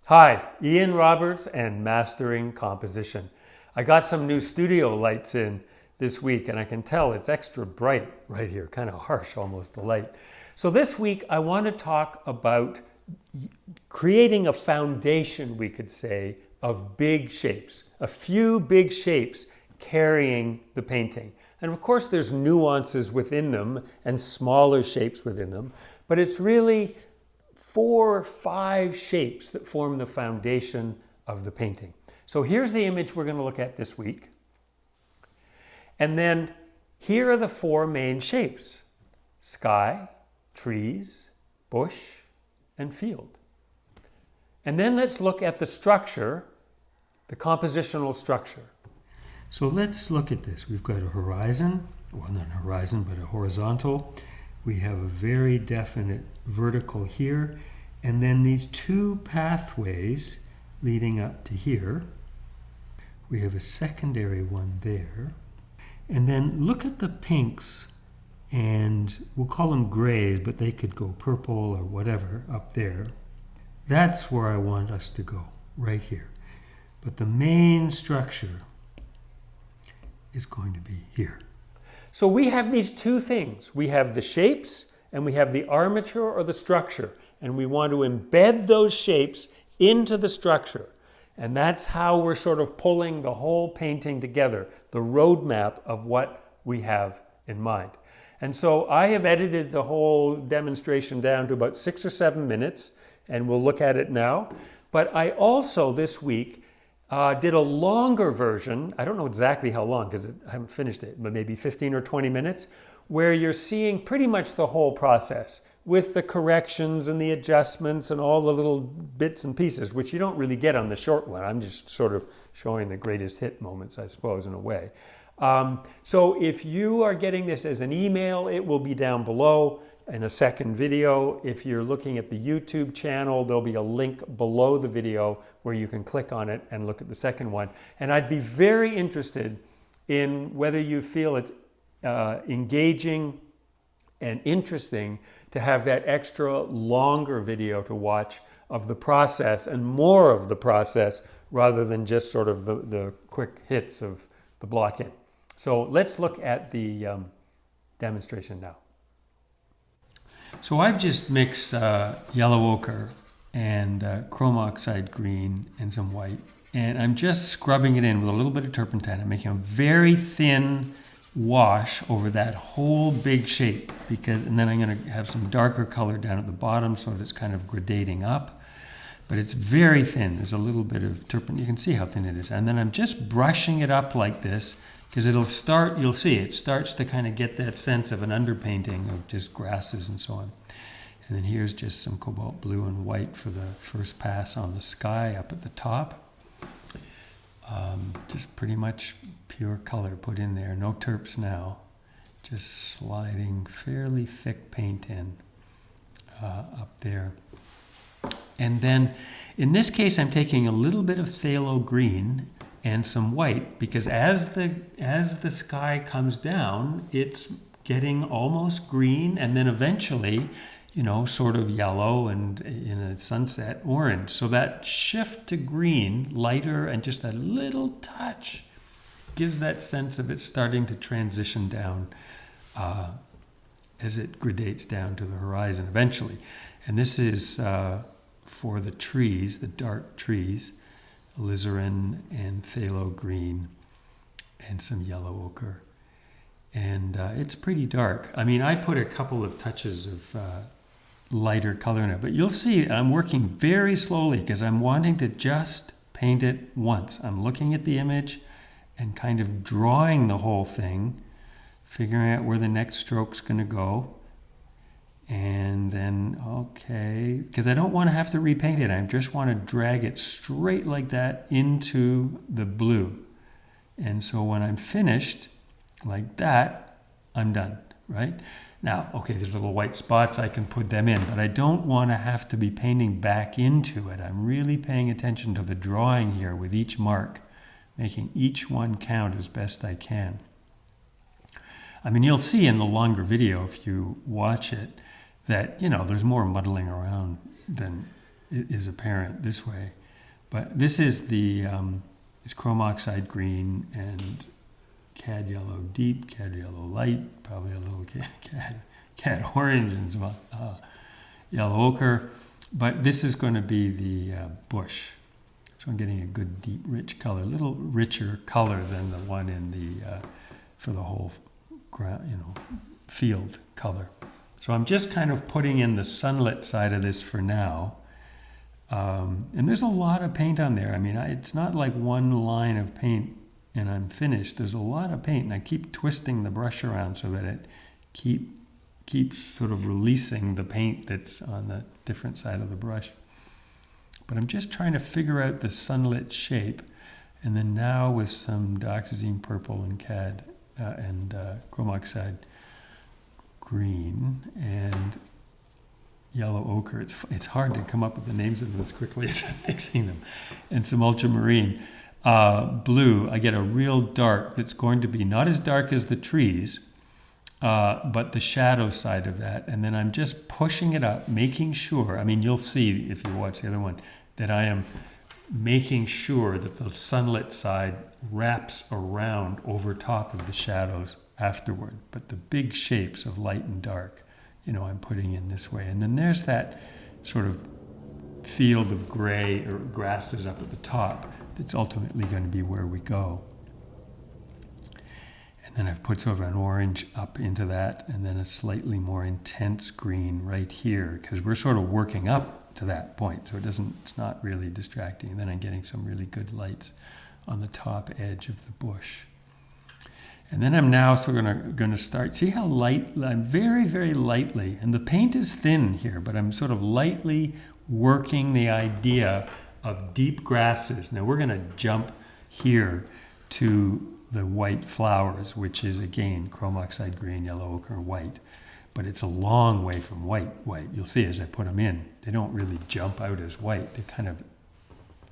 Hi, Ian Roberts and Mastering Composition. I got some new studio lights in this week and I can tell it's extra bright right here, kind of harsh almost, the light. So this week I want to talk about creating a foundation, we could say, of big shapes, a few big shapes carrying the painting. And of course there's nuances within them and smaller shapes within them, but it's really 4 or 5 shapes that form the foundation of the painting. So here's the image we're going to look at this week. And then here are the 4 main shapes: sky, trees, bush, and field. And then let's look at the structure, the compositional structure. So let's look at this. We've got a horizon, well, not a horizon, but a horizontal. We have a very definite vertical here, and then these 2 pathways leading up to here. We have a secondary one there. And then look at the pinks, and we'll call them grays, but they could go purple or whatever up there. That's where I want us to go, right here. But the main structure is going to be here. So we have these 2 things. We have the shapes and we have the armature or the structure. And we want to embed those shapes into the structure. And that's how we're sort of pulling the whole painting together, the roadmap of what we have in mind. And so I have edited the whole demonstration down to about 6 or 7 minutes, and we'll look at it now. But I also this week did a longer version. I don't know exactly how long because I haven't finished it, but maybe 15 or 20 minutes, where you're seeing pretty much the whole process with the corrections and the adjustments and all the little bits and pieces, which you don't really get on the short one. I'm just sort of showing the greatest hit moments, I suppose, in a way. So if you are getting this as an email, it will be down below in a second video. If you're looking at the YouTube channel, there'll be a link below the video where you can click on it and look at the second one. And I'd be very interested in whether you feel it's engaging and interesting to have that extra longer video to watch of the process and more of the process rather than just sort of the quick hits of the block in. So let's look at the demonstration now. So I've just mixed yellow ochre and chrome oxide green and some white, and I'm just scrubbing it in with a little bit of turpentine. I'm making a very thin wash over that whole big shape, and then I'm going to have some darker color down at the bottom so that it's kind of gradating up, but it's very thin. There's a little bit of turpentine. You can see how thin it is, and then I'm just brushing it up like this because it'll start, you'll see it starts to kind of get that sense of an underpainting of just grasses and so on. And then here's just some cobalt blue and white for the first pass on the sky up at the top. Just pretty much pure color put in there, no terps now. Just sliding fairly thick paint in up there. And then in this case I'm taking a little bit of phthalo green and some white, because as the sky comes down, it's getting almost green, and then eventually, you know, sort of yellow and in a sunset orange. So that shift to green, lighter, and just a little touch gives that sense of it starting to transition down as it gradates down to the horizon eventually. And this is for the trees, the dark trees, alizarin and phthalo green and some yellow ochre. And it's pretty dark. I mean, I put a couple of touches of lighter color in it, but you'll see I'm working very slowly because I'm wanting to just paint it once. I'm looking at the image and kind of drawing the whole thing, figuring out where the next stroke's going to go. And then, okay, because I don't want to have to repaint it. I just want to drag it straight like that into the blue. And so when I'm finished like that, I'm done, right? Now, okay, there's little white spots, I can put them in, but I don't want to have to be painting back into it. I'm really paying attention to the drawing here with each mark, making each one count as best I can. I mean, you'll see in the longer video, if you watch it, that, you know, there's more muddling around than is apparent this way. But this is the it's chrome oxide green and cad yellow deep, cad yellow light, probably a little cad orange and some yellow ochre. But this is going to be the bush. So I'm getting a good deep rich color, a little richer color than the one in the for the whole ground, field color. So I'm just kind of putting in the sunlit side of this for now. And there's a lot of paint on there. I mean, it's not like one line of paint and I'm finished. There's a lot of paint, and I keep twisting the brush around so that it keeps sort of releasing the paint that's on the different side of the brush. But I'm just trying to figure out the sunlit shape. And then now with some dioxazine purple and cad and chrome oxide green and yellow ochre. It's hard to come up with the names of them as quickly as I'm fixing them. And some ultramarine. Blue, I get a real dark that's going to be not as dark as the trees, but the shadow side of that. And then I'm just pushing it up, making sure, I mean, you'll see if you watch the other one, that I am making sure that the sunlit side wraps around over top of the shadows afterward. But the big shapes of light and dark, I'm putting in this way. And then there's that sort of field of gray or grasses up at the top that's ultimately going to be where we go. And then I've put sort of an orange up into that, and then a slightly more intense green right here, because we're sort of working up to that point, so it's not really distracting. And then I'm getting some really good lights on the top edge of the bush. And then I'm now sort of going to start, see how light, I'm very, very lightly, and the paint is thin here, but I'm sort of lightly working the idea of deep grasses. Now we're going to jump here to the white flowers, which is again chrome oxide green, yellow ochre, white. But it's a long way from white. You'll see as I put them in, they don't really jump out as white. They kind of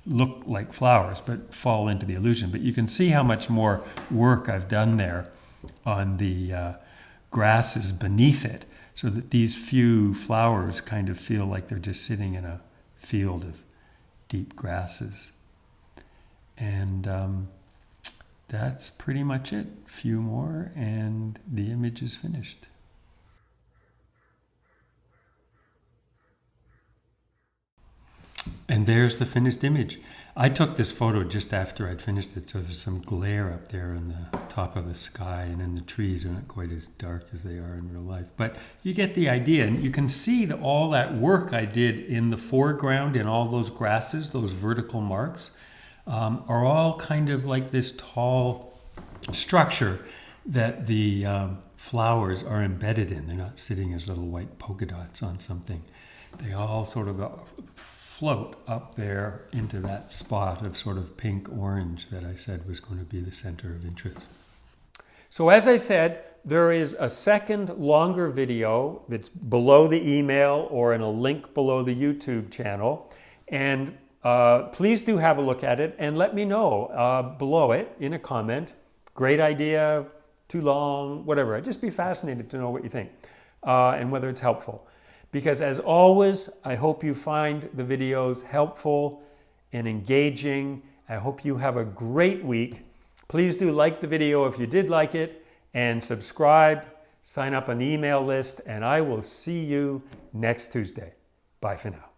look like flowers, but fall into the illusion. But you can see how much more work I've done there on the grasses beneath it, so that these few flowers kind of feel like they're just sitting in a field of deep grasses. And that's pretty much it. Few more, and the image is finished. And there's the finished image. I took this photo just after I'd finished it, so there's some glare up there in the top of the sky, and then the trees are not quite as dark as they are in real life. But you get the idea, and you can see all that work I did in the foreground in all those grasses, those vertical marks, are all kind of like this tall structure that the flowers are embedded in. They're not sitting as little white polka dots on something. They all sort of float up there into that spot of sort of pink orange that I said was going to be the center of interest. So as I said, there is a second longer video that's below the email or in a link below the YouTube channel. And please do have a look at it and let me know below it in a comment. Great idea, too long, whatever. I'd just be fascinated to know what you think and whether it's helpful. Because as always, I hope you find the videos helpful and engaging. I hope you have a great week. Please do like the video if you did like it, and subscribe, sign up on the email list, and I will see you next Tuesday. Bye for now.